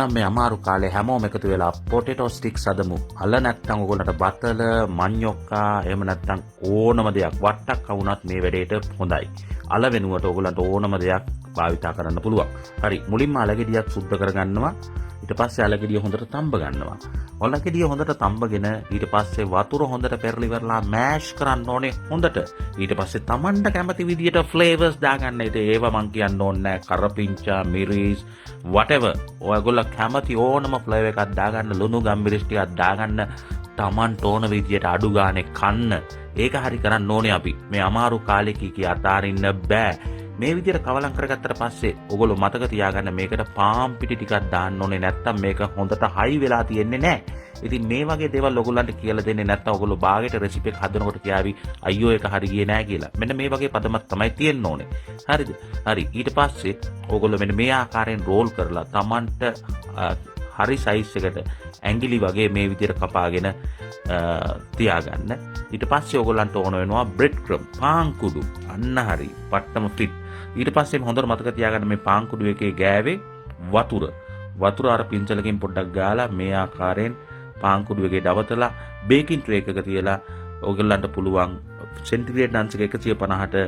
නම් මේ අමාරු කාලේ හැමෝම එකතු වෙලා පොටේටෝ ස්ටික්ස් හදමු. අල නැත්තම් ඔයගොල්ලන්ට බතල, මඤ්ඤොක්කා එහෙම නැත්තම් ඕනම දෙයක් වට්ටක් වුණත් මේ වැඩේට හොඳයි. අල වෙනුවට ඔයගොල්ලන්ට ඕනම දෙයක් භාවිතා කරන්න පුළුවන්. හරි, මුලින්ම අලගෙඩියක් සුද්ධ කරගන්නවා. ඊට පස්සේ අලගෙඩිය හොඳට තඹ ගන්නවා. අලගෙඩිය හොඳට තඹගෙන ඊට පස්සේ වතුර හොඳට පෙරලිවරලා මෑෂ් කරන්න ඕනේ හොඳට. ඊට පස්සේ Tamanට කැමති විදියට ෆ්ලේවර්ස් දාගන්න. ඒව මං කියන්න ඕනේ නැහැ. කරපිංචා, මිරිස්, whatever. ඔයගොල්ලෝ කැමති ඕනම ෆ්ලේවර් එකක් දාගන්න, ලුණු ගම්මිරිස් ටිකක් දාගන්න. Tamanට ඕන විදියට අඩු ගානේ කන්න. ඒක හරි කරන්න ඕනේ අපි. මේ අමාරු කාලේ කී අතාරින්න බෑ. මේ විදිහට කවලම් කරගත්තට පස්සේ ඔයගොල්ලෝ මතක තියාගන්න මේකට පාම් පිටි ටිකක් දාන්න ඕනේ. නැත්තම් මේක හොඳට හයි වෙලා තියෙන්නේ නැහැ. ඉතින් මේ වගේ දේවල් ඔයගොල්ලන්ට කියලා දෙන්නේ නැත්තම් ඔයගොල්ලෝ බාගෙට රෙසිපි එක හදනකොට කියාවි අයියෝ ඒක හරි ගියේ නැහැ කියලා. මෙන්න මේ වගේ පදමක් තමයි තියෙන්න ඕනේ. හරිද? හරි. ඊට පස්සේ ඔයගොල්ලෝ මෙන්න මේ ආකාරයෙන් රෝල් කරලා Tamanට හරි සයිස් එකට ඇඟිලි වගේ මේ විදිහට කපාගෙන තියාගන්න. ඊට පස්සේ ඔයගොල්ලන්ට ඕන වෙනවා බ්‍රෙඩ් ක්‍රම්, පාන් කුඩු. අන්න හරි. පට්ටම ෆිට. ඊට පස්සේ හොඳට මතක තියාගන්න මේ පාන් කුඩු එකේ ගෑවේ වතුර අර පින්චලකින් පොඩ්ඩක් ගාලා මේ ආකාරයෙන් පාන් කුඩු එකේ දවතලා බේකින් ට්‍රේ එකක තියලා ඔයගොල්ලන්ට පුළුවන් සෙන්ටිග්‍රේඩ් අංශක 150ට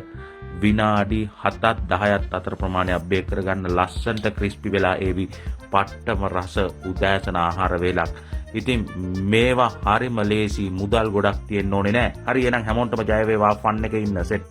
විනාඩි 7ක් 10ක් අතර ප්‍රමාණයක් බේක් කරගන්න. ලස්සනට ක්‍රිස්පි වෙලා ඒවි පට්ටම රස උදෑසන ආහාර වේලක්. ඉතින් මේවා හරිම ලේසි, මුදල් ගොඩක් තියෙන්න ඕනේ නෑ. හරි, එහෙනම් හැමෝටම ජය වේවා, ෆන් එකේ ඉන්න සෙට්.